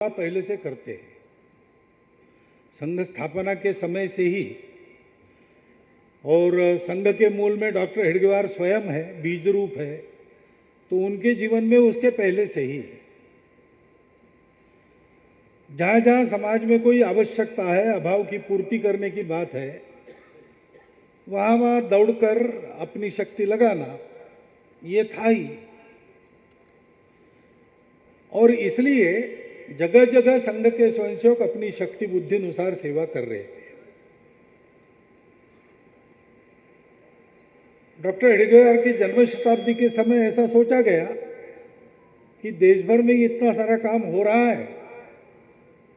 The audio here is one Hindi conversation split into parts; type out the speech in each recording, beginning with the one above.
पहले से करते हैं। संघ स्थापना के समय से ही, और संघ के मूल में डॉक्टर हेडगेवार स्वयं है, बीज रूप है, तो उनके जीवन में उसके पहले से ही जहाँ जहाँ समाज में कोई आवश्यकता है, अभाव की पूर्ति करने की बात है, वहाँ वहाँ दौड़कर अपनी शक्ति लगाना ये था ही। और इसलिए जगह जगह संघ के स्वयंसेवक अपनी शक्ति बुद्धि अनुसार सेवा कर रहे थे। डॉक्टर हेडगेवार की जन्म शताब्दी के समय ऐसा सोचा गया कि देश भर में इतना सारा काम हो रहा है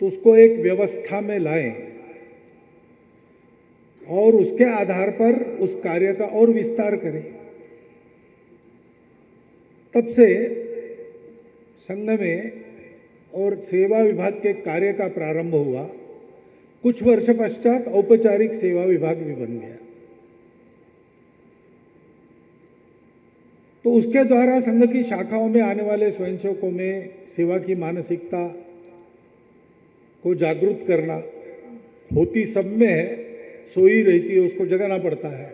तो उसको एक व्यवस्था में लाएं और उसके आधार पर उस कार्य का और विस्तार करें। तब से संघ में और सेवा विभाग के कार्य का प्रारंभ हुआ। कुछ वर्ष पश्चात औपचारिक सेवा विभाग भी बन गया। तो उसके द्वारा संघ की शाखाओं में आने वाले स्वयंसेवकों में सेवा की मानसिकता को जागरूक करना होती सब में है, सोई रहती है, उसको जगाना पड़ता है।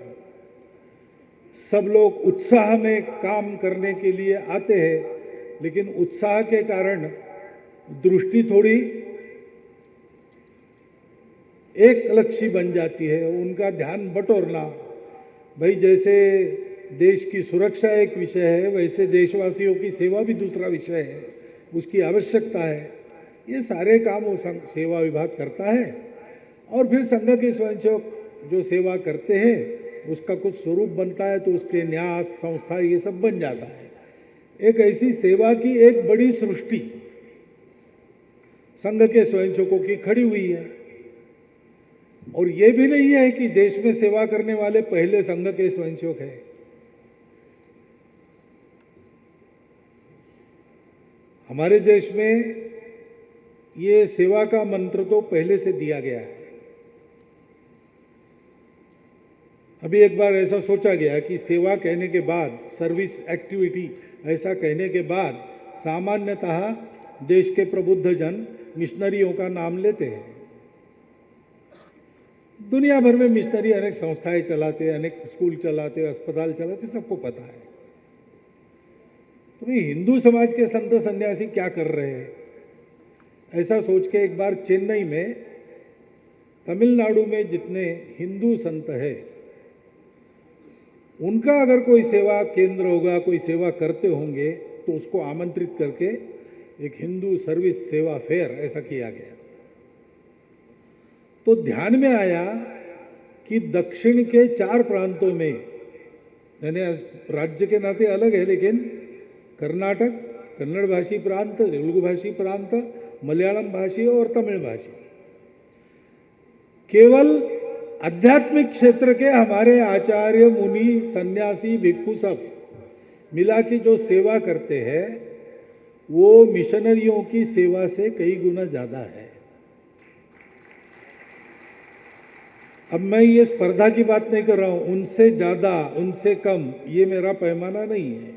सब लोग उत्साह में काम करने के लिए आते हैं, लेकिन उत्साह के कारण दृष्टि थोड़ी एक लक्ष्य बन जाती है, उनका ध्यान बटोरना। भाई जैसे देश की सुरक्षा एक विषय है, वैसे देशवासियों की सेवा भी दूसरा विषय है, उसकी आवश्यकता है। ये सारे काम वो सेवा विभाग करता है और फिर संघ के स्वयंसेवक जो सेवा करते हैं उसका कुछ स्वरूप बनता है, तो उसके न्यास संस्था ये सब बन जाता है। एक ऐसी सेवा की एक बड़ी सृष्टि संघ के स्वयंसेवकों की खड़ी हुई है। और ये भी नहीं है कि देश में सेवा करने वाले पहले संघ के स्वयंसेवक हैं। हमारे देश में ये सेवा का मंत्र तो पहले से दिया गया है। अभी एक बार ऐसा सोचा गया कि सेवा कहने के बाद, सर्विस एक्टिविटी ऐसा कहने के बाद सामान्यतः देश के प्रबुद्ध जन मिशनरियों का नाम लेते हैं। दुनिया भर में मिशनरी अनेक संस्थाएं चलाते, अनेक स्कूल चलाते, अस्पताल चलाते, सबको पता है। तो हिंदू समाज के संत सन्यासी क्या कर रहे हैं, ऐसा सोच के एक बार चेन्नई में, तमिलनाडु में जितने हिंदू संत हैं उनका अगर कोई सेवा केंद्र होगा, कोई सेवा करते होंगे, तो उसको आमंत्रित करके एक हिंदू सर्विस सेवा फेयर ऐसा किया गया। तो ध्यान में आया कि दक्षिण के 4 प्रांतों में, यानी राज्य के नाते अलग है, लेकिन कर्नाटक, कन्नड़ भाषी प्रांत, तेलुगु भाषी प्रांत, मलयालम भाषी और तमिल भाषी, केवल आध्यात्मिक क्षेत्र के हमारे आचार्य, मुनि, सन्यासी, भिक्षु सब मिला के जो सेवा करते हैं वो मिशनरियों की सेवा से कई गुना ज्यादा है। अब मैं ये स्पर्धा की बात नहीं कर रहा हूं, उनसे ज्यादा, उनसे कम, ये मेरा पैमाना नहीं है।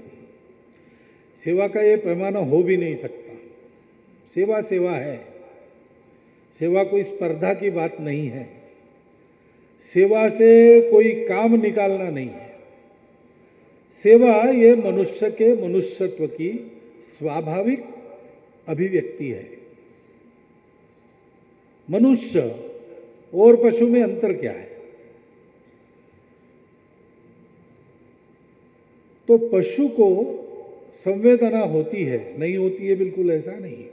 सेवा का ये पैमाना हो भी नहीं सकता। सेवा सेवा है, सेवा कोई स्पर्धा की बात नहीं है, सेवा से कोई काम निकालना नहीं है। सेवा ये मनुष्य के मनुष्यत्व की स्वाभाविक अभिव्यक्ति है। मनुष्य और पशु में अंतर क्या है? तो पशु को संवेदना होती है, नहीं होती है बिल्कुल ऐसा नहीं।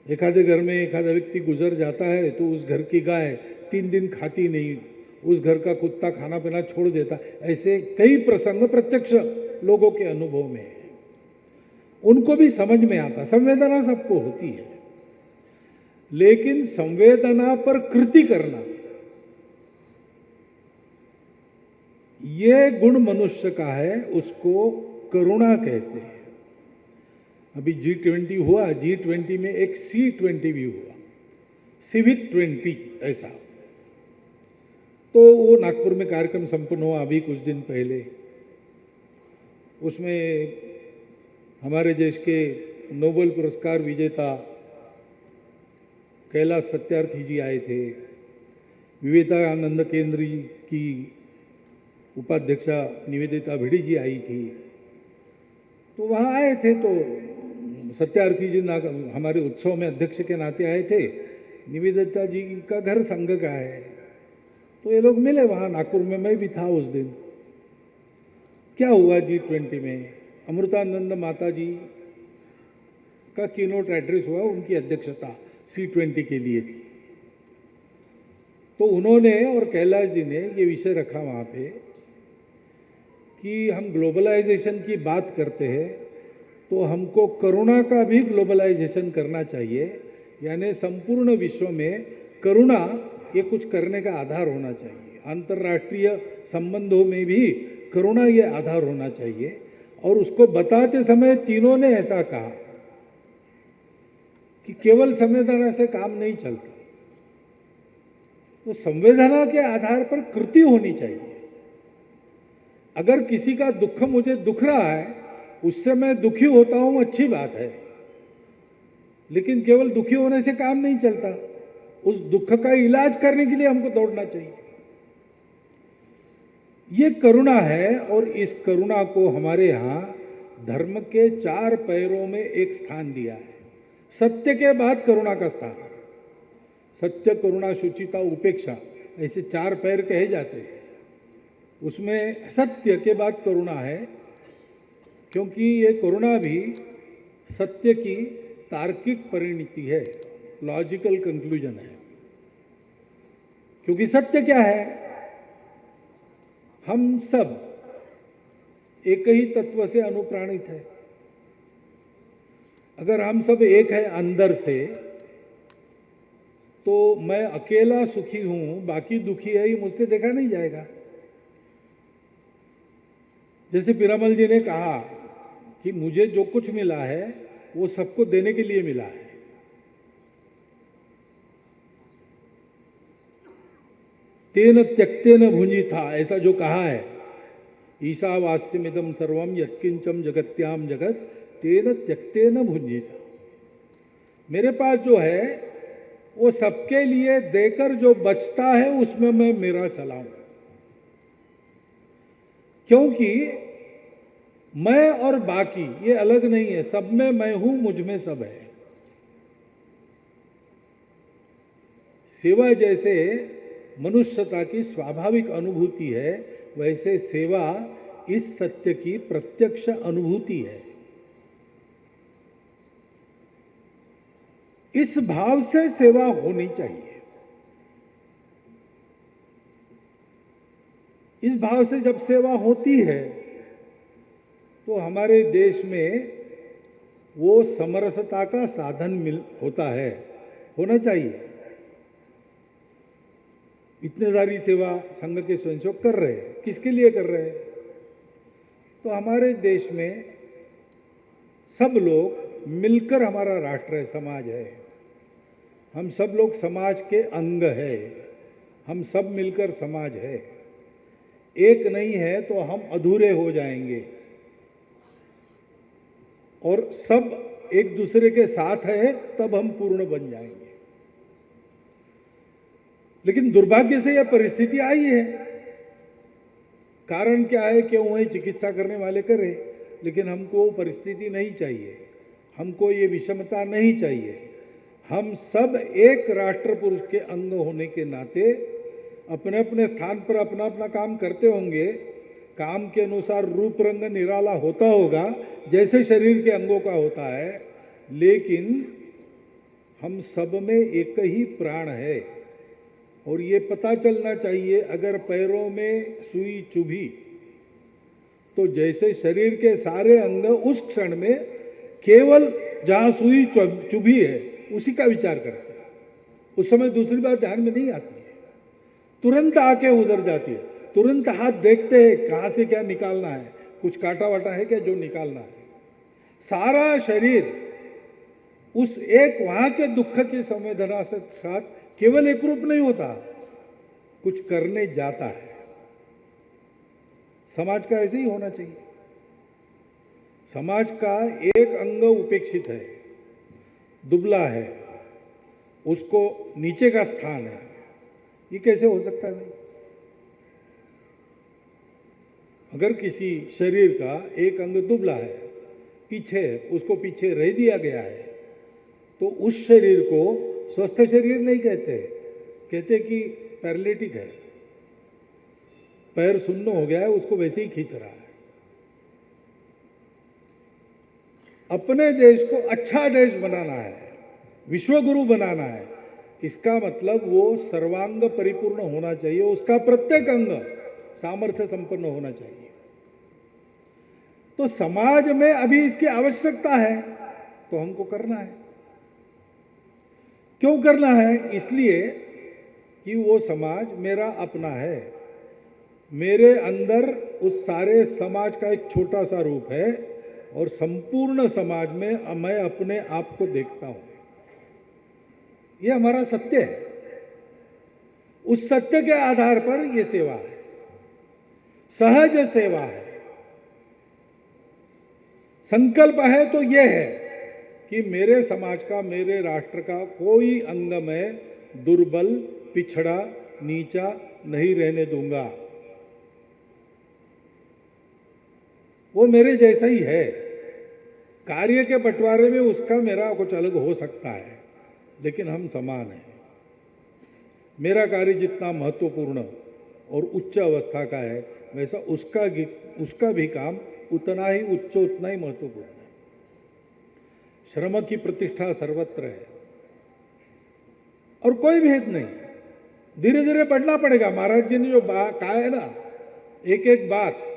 एखादे घर में एखादा व्यक्ति गुजर जाता है तो उस घर की गाय 3 दिन खाती नहीं, उस घर का कुत्ता खाना पीना छोड़ देता। ऐसे कई प्रसंग प्रत्यक्ष लोगों के अनुभव में है, उनको भी समझ में आता। संवेदना सबको होती है, लेकिन संवेदना पर कृति करना ये गुण मनुष्य का है, उसको करुणा कहते हैं। अभी G20 हुआ, G20 में एक C20 भी हुआ, सिविक 20 ऐसा। तो वो नागपुर में कार्यक्रम संपन्न हुआ अभी कुछ दिन पहले। उसमें हमारे देश के नोबेल पुरस्कार विजेता कैलाश सत्यार्थी जी आए थे, विवेकानंद केंद्र की उपाध्यक्षा निवेदिता भिड़ी जी आई थी, तो वहाँ आए थे। तो सत्यार्थी जी हमारे उत्सव में अध्यक्ष के नाते आए थे। निवेदिता जी का घर संघ का है, तो ये लोग मिले वहाँ नागपुर में, मैं भी था उस दिन। क्या हुआ G20 में, अमृतानंद माता जी का कीनोट एड्रेस हुआ, उनकी अध्यक्षता C20 के लिए थी। तो उन्होंने और कैलाश जी ने ये विषय रखा वहाँ पे कि हम ग्लोबलाइजेशन की बात करते हैं तो हमको करुणा का भी ग्लोबलाइजेशन करना चाहिए, यानी संपूर्ण विश्व में करुणा ये कुछ करने का आधार होना चाहिए। अंतर्राष्ट्रीय संबंधों में भी करुणा ये आधार होना चाहिए। और उसको बताते समय तीनों ने ऐसा कहा कि केवल संवेदना से काम नहीं चलता, तो संवेदना के आधार पर कृति होनी चाहिए। अगर किसी का दुख मुझे दुख रहा है, उससे मैं दुखी होता हूं, अच्छी बात है, लेकिन केवल दुखी होने से काम नहीं चलता। उस दुख का इलाज करने के लिए हमको दौड़ना चाहिए। ये करुणा है, और इस करुणा को हमारे यहाँ धर्म के 4 पैरों में एक स्थान दिया है। सत्य के बाद करुणा का स्थान, सत्य, करुणा, शुचिता, उपेक्षा, ऐसे 4 पैर कहे जाते हैं। उसमें सत्य के बाद करुणा है, क्योंकि ये करुणा भी सत्य की तार्किक परिणति है, लॉजिकल कंक्लूजन है। क्योंकि सत्य क्या है, हम सब एक ही तत्व से अनुप्राणित है। अगर हम सब एक है अंदर से, तो मैं अकेला सुखी हूं, बाकी दुखी है, ये मुझसे देखा नहीं जाएगा। जैसे पीरामल जी ने कहा कि मुझे जो कुछ मिला है वो सबको देने के लिए मिला है। तेन त्यक्तेन भुंजिथा, ऐसा जो कहा है, ईशावास्यमिदं सर्वम यत्किंचम जगत्याम जगत तेन त्यक्तेन भुंजिथा। मेरे पास जो है वो सबके लिए देकर जो बचता है उसमें मैं मेरा चलाऊं, क्योंकि मैं और बाकी ये अलग नहीं है, सब में मैं हूं, मुझ में सब है। सेवा जैसे मनुष्यता की स्वाभाविक अनुभूति है, वैसे सेवा इस सत्य की प्रत्यक्ष अनुभूति है। इस भाव से सेवा होनी चाहिए। इस भाव से जब सेवा होती है तो हमारे देश में वो समरसता का साधन होता है, होना चाहिए। इतने सारी सेवा संघ के स्वयंसेवक कर रहे हैं, किसके लिए कर रहे हैं? तो हमारे देश में सब लोग मिलकर हमारा राष्ट्र है, समाज है। हम सब लोग समाज के अंग है, हम सब मिलकर समाज है। एक नहीं है तो हम अधूरे हो जाएंगे, और सब एक दूसरे के साथ है तब हम पूर्ण बन जाएंगे। लेकिन दुर्भाग्य से यह परिस्थिति आई है। कारण क्या है कि वही चिकित्सा करने वाले करें, लेकिन हमको परिस्थिति नहीं चाहिए, हमको ये विषमता नहीं चाहिए। हम सब एक राष्ट्र पुरुष के अंग होने के नाते अपने अपने स्थान पर अपना अपना काम करते होंगे। काम के अनुसार रूप रंग निराला होता होगा, जैसे शरीर के अंगों का होता है, लेकिन हम सब में एक ही प्राण है। और ये पता चलना चाहिए, अगर पैरों में सुई चुभी तो जैसे शरीर के सारे अंग उस क्षण में केवल जहां सुई चुभी है उसी का विचार करते हैं। उस समय दूसरी बात ध्यान में नहीं आती है, तुरंत आके उधर जाती है। तुरंत हाथ देखते हैं कहां से क्या निकालना है, कुछ काटा वाटा है क्या जो निकालना है। सारा शरीर उस एक वहां के दुख की संवेदना से साथ केवल एक रूप नहीं होता, कुछ करने जाता है। समाज का ऐसे ही होना चाहिए। समाज का एक अंग उपेक्षित है, दुबला है, उसको नीचे का स्थान है, ये कैसे हो सकता है भाई? अगर किसी शरीर का एक अंग दुबला है, पीछे है, उसको पीछे रह दिया गया है, तो उस शरीर को स्वस्थ शरीर नहीं कहते, कहते कि पैरालिटिक है, पैर सुन्न हो गया है, उसको वैसे ही खींच रहा है। अपने देश को अच्छा देश बनाना है, विश्वगुरु बनाना है, इसका मतलब वो सर्वांग परिपूर्ण होना चाहिए, उसका प्रत्येक अंग सामर्थ्य संपन्न होना चाहिए। तो समाज में अभी इसकी आवश्यकता है, तो हमको करना है। क्यों करना है? इसलिए कि वो समाज मेरा अपना है, मेरे अंदर उस सारे समाज का एक छोटा सा रूप है और संपूर्ण समाज में मैं अपने आप को देखता हूं। ये हमारा सत्य है। उस सत्य के आधार पर यह सेवा है, सहज सेवा है। संकल्प है तो यह है कि मेरे समाज का, मेरे राष्ट्र का कोई अंग में दुर्बल, पिछड़ा, नीचा नहीं रहने दूंगा। वो मेरे जैसा ही है। कार्य के बंटवारे में उसका मेरा कुछ अलग हो सकता है, लेकिन हम समान हैं। मेरा कार्य जितना महत्वपूर्ण और उच्च अवस्था का है, वैसा उसका भी काम उतना ही उच्च, उतना ही महत्वपूर्ण है। श्रम की प्रतिष्ठा सर्वत्र है और कोई भेद नहीं। धीरे धीरे बढ़ना पड़ेगा। महाराज जी ने जो कहा है ना, एक एक बात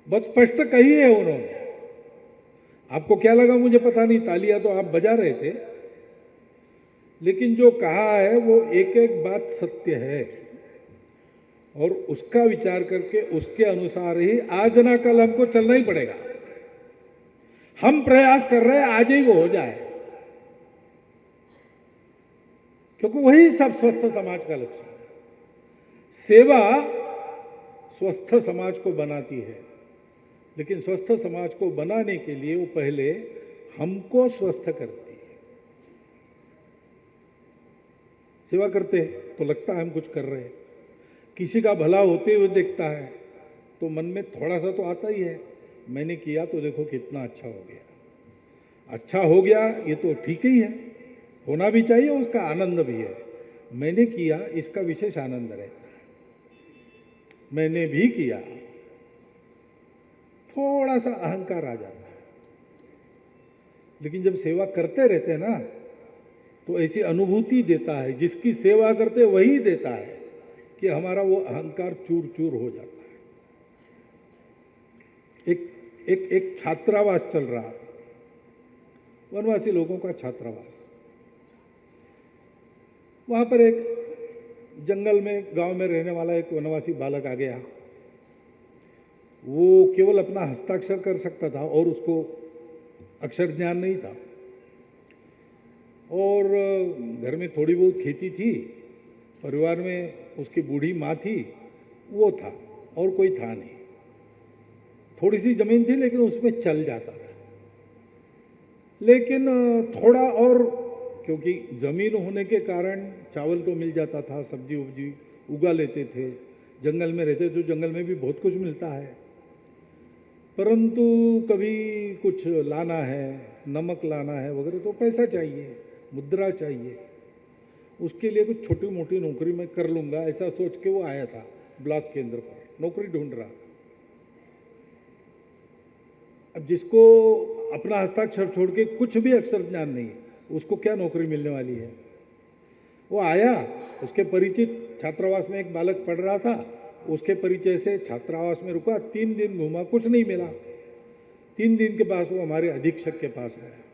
बहुत स्पष्ट कही है उन्होंने। आपको क्या लगा मुझे पता नहीं, तालियां तो आप बजा रहे थे, लेकिन जो कहा है वो एक एक बात सत्य है और उसका विचार करके उसके अनुसार ही आज ना कल हमको चलना ही पड़ेगा। हम प्रयास कर रहे हैं आज ही वो हो जाए, क्योंकि वही सब स्वस्थ समाज का लक्ष्य है। सेवा स्वस्थ समाज को बनाती है, लेकिन स्वस्थ समाज को बनाने के लिए वो पहले हमको स्वस्थ करती है। सेवा करते हैं तो लगता है हम कुछ कर रहे हैं, किसी का भला होते हुए देखता है तो मन में थोड़ा सा तो आता ही है, मैंने किया तो देखो कितना अच्छा हो गया। अच्छा हो गया ये तो ठीक ही है, होना भी चाहिए, उसका आनंद भी है। मैंने किया इसका विशेष आनंद रहता है। मैंने भी किया, थोड़ा सा अहंकार आ जाता है। लेकिन जब सेवा करते रहते हैं ना, तो ऐसी अनुभूति देता है, जिसकी सेवा करते वही देता है कि हमारा वो अहंकार चूर चूर हो जाता है। एक छात्रावास चल रहा है, वनवासी लोगों का छात्रावास। वहां पर एक जंगल में, गांव में रहने वाला एक वनवासी बालक आ गया। वो केवल अपना हस्ताक्षर कर सकता था और उसको अक्षर ज्ञान नहीं था, और घर में थोड़ी बहुत खेती थी, परिवार में उसकी बूढ़ी माँ थी, वो था और कोई था नहीं। थोड़ी सी जमीन थी लेकिन उसमें चल जाता था। लेकिन थोड़ा और, क्योंकि जमीन होने के कारण चावल तो मिल जाता था, सब्जी उब्जी उगा लेते थे, जंगल में रहते तो जंगल में भी बहुत कुछ मिलता है। परंतु कभी कुछ लाना है, नमक लाना है वगैरह, तो पैसा चाहिए, मुद्रा चाहिए। उसके लिए कुछ छोटी मोटी नौकरी मैं कर लूँगा, ऐसा सोच के वो आया था ब्लॉक केंद्र पर, नौकरी ढूंढ रहा था। अब जिसको अपना हस्ताक्षर छोड़ के कुछ भी अक्षर ज्ञान नहीं, उसको क्या नौकरी मिलने वाली है? वो आया, उसके परिचित छात्रावास में एक बालक पढ़ रहा था, उसके परिचय से छात्रावास में रुका, 3 दिन घूमा, कुछ नहीं मिला। 3 दिन के पास वो हमारे अधीक्षक के पास आया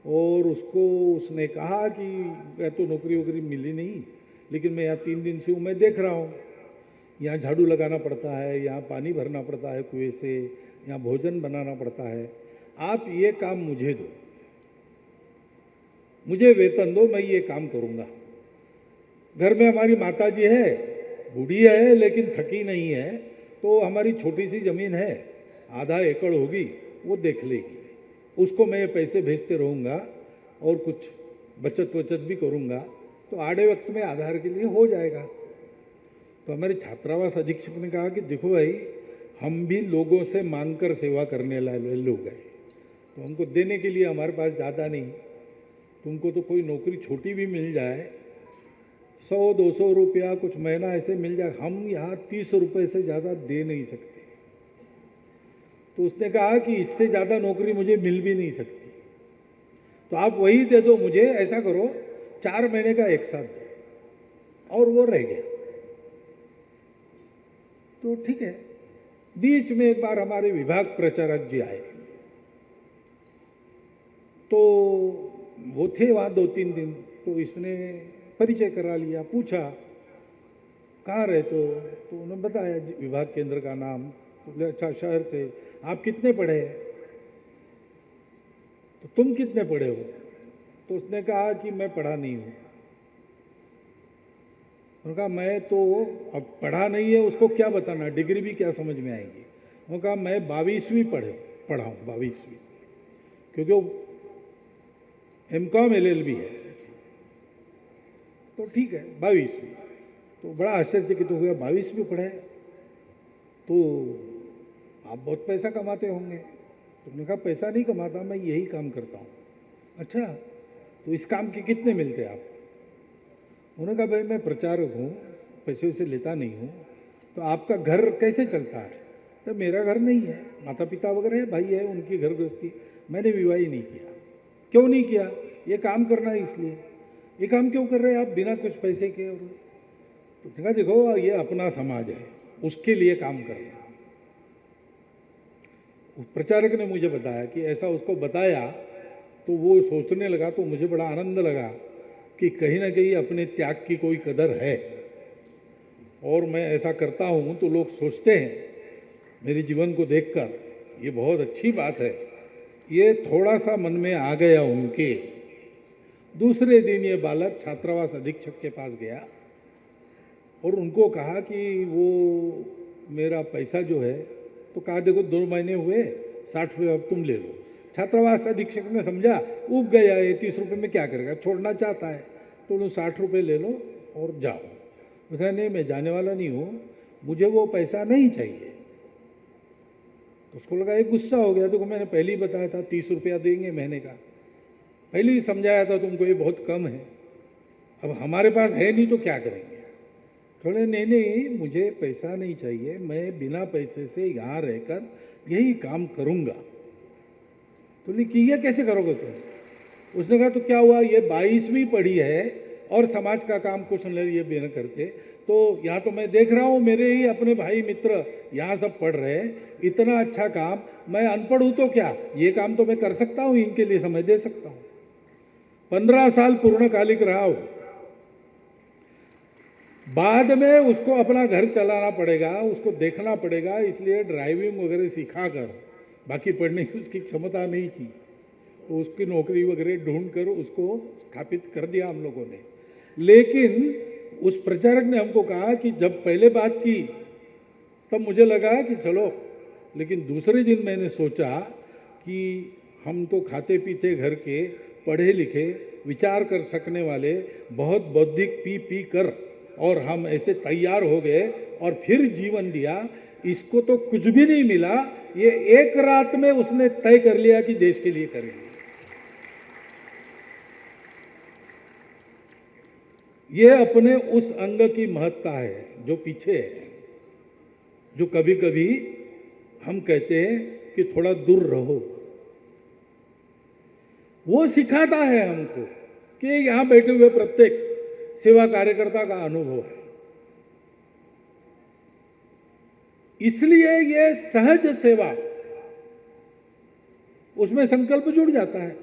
और उसने कहा कि मैं तो नौकरी वोकरी मिली नहीं, लेकिन मैं यहाँ 3 दिन से हूँ, मैं देख रहा हूँ यहाँ झाड़ू लगाना पड़ता है, यहाँ पानी भरना पड़ता है कुएं से, यहाँ भोजन बनाना पड़ता है, आप ये काम मुझे दो, मुझे वेतन दो, मैं ये काम करूँगा। घर में हमारी माताजी है, बूढ़ी है लेकिन थकी नहीं है, तो हमारी छोटी सी ज़मीन है, आधा एकड़ होगी वो देख लेगी, उसको मैं ये पैसे भेजते रहूँगा और कुछ बचत वचत भी करूँगा, तो आड़े वक्त में आधार के लिए हो जाएगा। तो हमारे छात्रावास अधीक्षक ने कहा कि देखो भाई, हम भी लोगों से मांगकर सेवा करने वाले लोग हैं, तो हमको देने के लिए हमारे पास ज़्यादा नहीं। तुमको तो कोई नौकरी छोटी भी मिल जाए, 100-200 रुपया कुछ महीना ऐसे मिल जाए, हम यहाँ 30 रुपये से ज़्यादा दे नहीं सकते। तो उसने कहा कि इससे ज़्यादा नौकरी मुझे मिल भी नहीं सकती, तो आप वही दे दो मुझे, ऐसा करो 4 महीने का एक साथ दो। और वो रह गया। तो ठीक है। बीच में एक बार हमारे विभाग प्रचारक जी आए, तो वो थे वहाँ 2-3 दिन, तो इसने परिचय करा लिया, पूछा कहाँ रहते हो, तो उन्होंने बताया विभाग केंद्र का नाम। तो बोले अच्छा शहर से, आप कितने पढ़े हैं, तो तुम कितने पढ़े हो, तो उसने कहा कि मैं पढ़ा नहीं हूँ। उन्होंने कहा मैं तो, अब पढ़ा नहीं है उसको क्या बताना, डिग्री भी क्या समझ में आएगी। उन्होंने कहा मैं 22वीं पढ़ा हूँ, 22वीं, क्योंकि वो MCOM LLB है। तो ठीक है 22वीं। तो बड़ा आश्चर्यचकित हो गया, 22वीं पढ़े तो आप बहुत पैसा कमाते होंगे। तो उन्होंने कहा पैसा नहीं कमाता, मैं यही काम करता हूँ। अच्छा, तो इस काम के कितने मिलते हैं आप? उन्होंने कहा भाई मैं प्रचारक हूँ, पैसे वैसे लेता नहीं हूँ। तो आपका घर कैसे चलता है? तो मेरा घर नहीं है, माता पिता वगैरह है, भाई है, उनकी घर गृहस्थी, मैंने विवाह ही नहीं किया। क्यों नहीं किया? ये काम करना है इसलिए। ये काम क्यों कर रहे हैं आप बिना कुछ पैसे के? और तो कहा देखो ये अपना समाज है, उसके लिए काम करना। उस प्रचारक ने मुझे बताया कि ऐसा उसको बताया, तो वो सोचने लगा, तो मुझे बड़ा आनंद लगा कि कहीं ना कहीं अपने त्याग की कोई कदर है। और मैं ऐसा करता हूँ तो लोग सोचते हैं मेरे जीवन को देखकर, ये बहुत अच्छी बात है। ये थोड़ा सा मन में आ गया उनके। दूसरे दिन ये बालक छात्रावास अधीक्षक के पास गया और उनको कहा कि वो मेरा पैसा जो है, तो कहा देखो 2 महीने हुए, 60 रुपये अब तुम ले लो। छात्रावास अधीक्षक ने समझा उब गया, ये 30 रुपये में क्या करेगा, छोड़ना चाहता है, तो उन्होंने 60 रुपये ले लो और जाओ। उसने नहीं मैं जाने वाला नहीं हूँ, मुझे वो पैसा नहीं चाहिए। तो उसको लगा एक गुस्सा हो गया, तो मैंने पहले ही बताया था 30 रुपया देंगे महीने का, पहले ही समझाया था तुमको ये बहुत कम है, अब हमारे पास है नहीं तो क्या करेंगे। थोड़े नहीं मुझे पैसा नहीं चाहिए, मैं बिना पैसे से यहाँ रहकर यही काम करूँगा। तो कि ये कैसे करोगे तुम? उसने कहा तो क्या हुआ, ये 22वीं पढ़ी है और समाज का काम कुछ नहीं ये बिना करते, तो यहाँ तो मैं देख रहा हूँ मेरे ही अपने भाई मित्र यहाँ सब पढ़ रहे हैं, इतना अच्छा काम, मैं अनपढ़ हूँ तो क्या, ये काम तो मैं कर सकता हूँ, इनके लिए समय दे सकता हूँ। 15 साल पूर्णकालिक रहा हो, बाद में उसको अपना घर चलाना पड़ेगा, उसको देखना पड़ेगा, इसलिए ड्राइविंग वगैरह सिखा कर, बाकी पढ़ने की उसकी क्षमता नहीं थी, तो उसकी नौकरी वगैरह ढूंढ कर उसको स्थापित कर दिया हम लोगों ने। लेकिन उस प्रचारक ने हमको कहा कि जब पहले बात की तब मुझे लगा कि चलो, लेकिन दूसरे दिन मैंने सोचा कि हम तो खाते पीते घर के, पढ़े लिखे, विचार कर सकने वाले, बहुत बौद्धिक पी कर और हम ऐसे तैयार हो गए और फिर जीवन दिया, इसको तो कुछ भी नहीं मिला। ये एक रात में उसने तय कर लिया कि देश के लिए करेंगे। ये अपने उस अंग की महत्ता है जो पीछे है, जो कभी कभी हम कहते हैं कि थोड़ा दूर रहो। वो सिखाता है हमको कि यहां बैठे हुए प्रत्येक सेवा कार्यकर्ता का अनुभव है। इसलिए ये सहज सेवा, उसमें संकल्प जुड़ जाता है,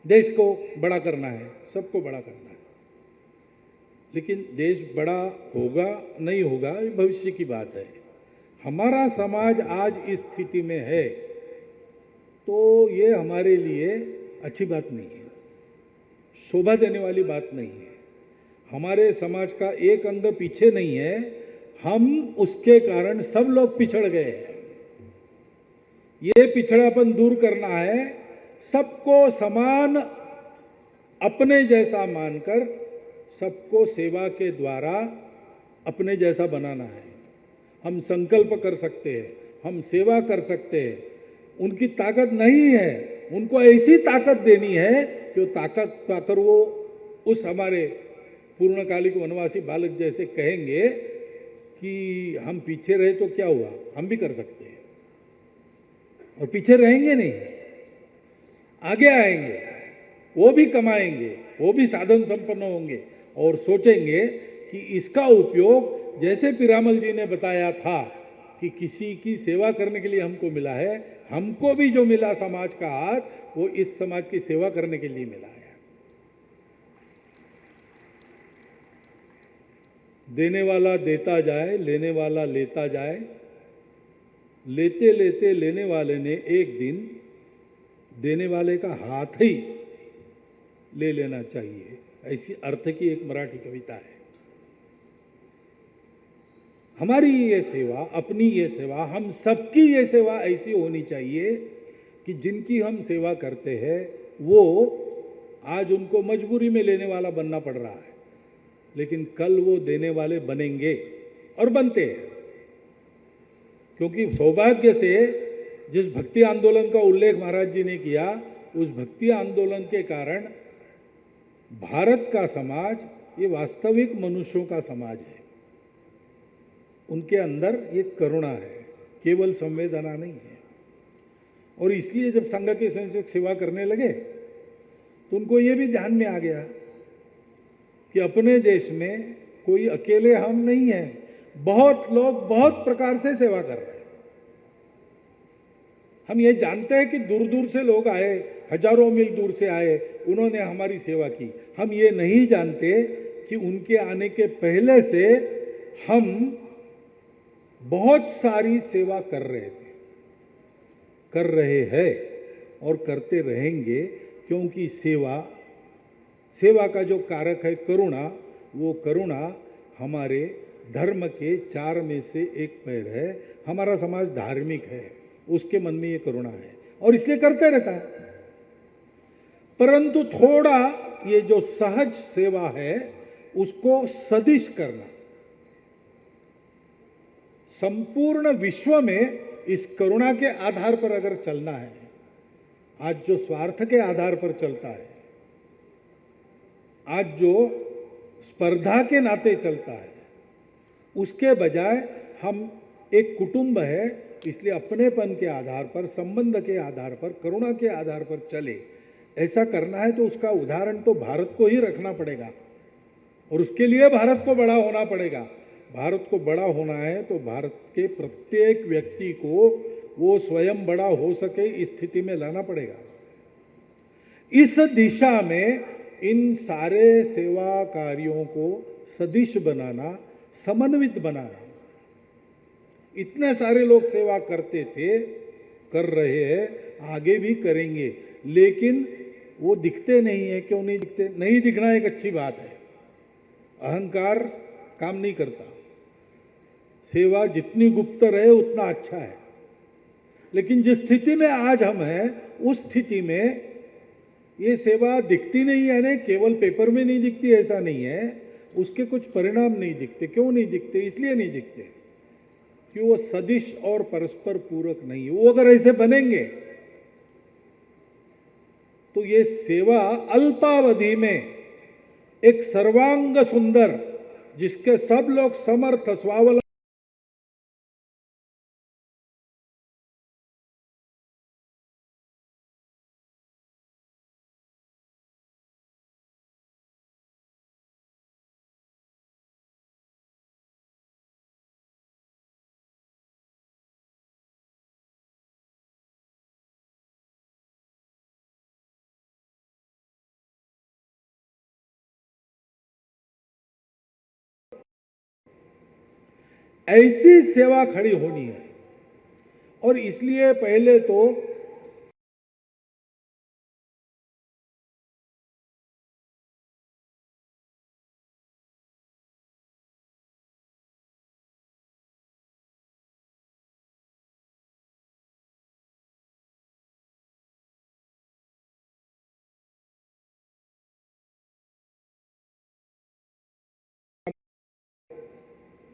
देश को बड़ा करना है, सबको बड़ा करना है। लेकिन देश बड़ा होगा नहीं होगा ये भविष्य की बात है। हमारा समाज आज इस स्थिति में है तो ये हमारे लिए अच्छी बात नहीं है, शोभा देने वाली बात नहीं है। हमारे समाज का एक अंग पीछे नहीं है, हम उसके कारण सब लोग पिछड़ गए हैं। ये पिछड़ापन दूर करना है, सबको समान अपने जैसा मानकर सबको सेवा के द्वारा अपने जैसा बनाना है। हम संकल्प कर सकते हैं, हम सेवा कर सकते हैं, उनकी ताकत नहीं है, उनको ऐसी ताकत देनी है कि वो ताकत पाकर वो उस हमारे पूर्णकालिक वनवासी बालक जैसे कहेंगे कि हम पीछे रहे तो क्या हुआ, हम भी कर सकते हैं। और पीछे रहेंगे नहीं, आगे आएंगे, वो भी कमाएंगे, वो भी साधन संपन्न होंगे और सोचेंगे कि इसका उपयोग जैसे पिरामल जी ने बताया था कि किसी की सेवा करने के लिए हमको मिला है, हमको भी जो मिला समाज का हाथ, वो इस समाज की सेवा करने के लिए मिला है। देने वाला देता जाए, लेने वाला लेता जाए, लेते लेते लेने वाले ने एक दिन देने वाले का हाथ ही ले लेना चाहिए, ऐसी अर्थ की एक मराठी कविता है। हमारी ये सेवा, अपनी ये सेवा, हम सबकी ये सेवा ऐसी होनी चाहिए कि जिनकी हम सेवा करते हैं वो आज उनको मजबूरी में लेने वाला बनना पड़ रहा है, लेकिन कल वो देने वाले बनेंगे और बनते हैं। क्योंकि सौभाग्य से जिस भक्ति आंदोलन का उल्लेख महाराज जी ने किया, उस भक्ति आंदोलन के कारण भारत का समाज ये वास्तविक मनुष्यों का समाज है। उनके अंदर ये करुणा है, केवल संवेदना नहीं है। और इसलिए जब संघ के स्वयंसेवक सेवा करने लगे तो उनको ये भी ध्यान में आ गया कि अपने देश में कोई अकेले हम नहीं हैं, बहुत लोग बहुत प्रकार से सेवा कर रहे हैं। हम ये जानते हैं कि दूर दूर से लोग आए, हजारों मील दूर से आए, उन्होंने हमारी सेवा की। हम ये नहीं जानते कि उनके आने के पहले से हम बहुत सारी सेवा कर रहे थे, कर रहे हैं और करते रहेंगे, क्योंकि सेवा का जो कारक है करुणा, वो करुणा हमारे धर्म के 4 में से एक पैर है। हमारा समाज धार्मिक है, उसके मन में ये करुणा है और इसलिए करते रहता है। परंतु थोड़ा ये जो सहज सेवा है उसको सदिश करना, संपूर्ण विश्व में इस करुणा के आधार पर अगर चलना है, आज जो स्वार्थ के आधार पर चलता है, आज जो स्पर्धा के नाते चलता है, उसके बजाय हम एक कुटुंब है, इसलिए अपनेपन के आधार पर, संबंध के आधार पर, करुणा के आधार पर चले, ऐसा करना है तो उसका उदाहरण तो भारत को ही रखना पड़ेगा और उसके लिए भारत को बड़ा होना पड़ेगा। भारत को बड़ा होना है तो भारत के प्रत्येक व्यक्ति को वो स्वयं बड़ा हो सके इस स्थिति में लाना पड़ेगा। इस दिशा में इन सारे सेवा कार्यों को सदिश बनाना, समन्वित बनाना। इतने सारे लोग सेवा करते थे, कर रहे हैं, आगे भी करेंगे, लेकिन वो दिखते नहीं है। क्यों नहीं दिखते? नहीं दिखना एक अच्छी बात है, अहंकार काम नहीं करता। सेवा जितनी गुप्त रहे उतना अच्छा है, लेकिन जिस स्थिति में आज हम हैं उस स्थिति में ये सेवा दिखती नहीं है। ना केवल पेपर में नहीं दिखती, ऐसा नहीं है, उसके कुछ परिणाम नहीं दिखते। क्यों नहीं दिखते? इसलिए नहीं दिखते कि वो सदिश और परस्पर पूरक नहीं है। वो अगर ऐसे बनेंगे तो ये सेवा अल्पावधि में एक सर्वांग सुंदर, जिसके सब लोग समर्थ स्वावलंबी ऐसी सेवा खड़ी होनी है। और इसलिए पहले तो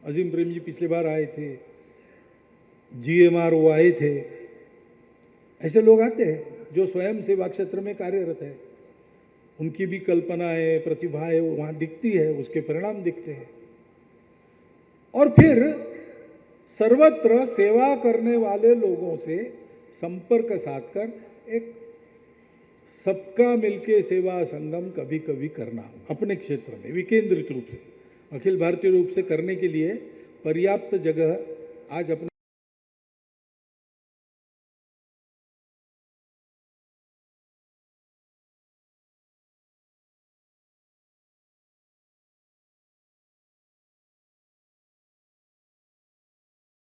अजीम प्रेम जी पिछली बार आए थे, GMR वो आए थे। ऐसे लोग आते हैं जो स्वयं सेवा क्षेत्र में कार्यरत है, उनकी भी कल्पना है, प्रतिभा है, वो वहाँ दिखती है, उसके परिणाम दिखते हैं। और फिर सर्वत्र सेवा करने वाले लोगों से संपर्क साधकर एक सबका मिलके सेवा संगम कभी कभी करना अपने क्षेत्र में विकेंद्रित रूप से, अखिल भारतीय रूप से करने के लिए पर्याप्त जगह आज अपने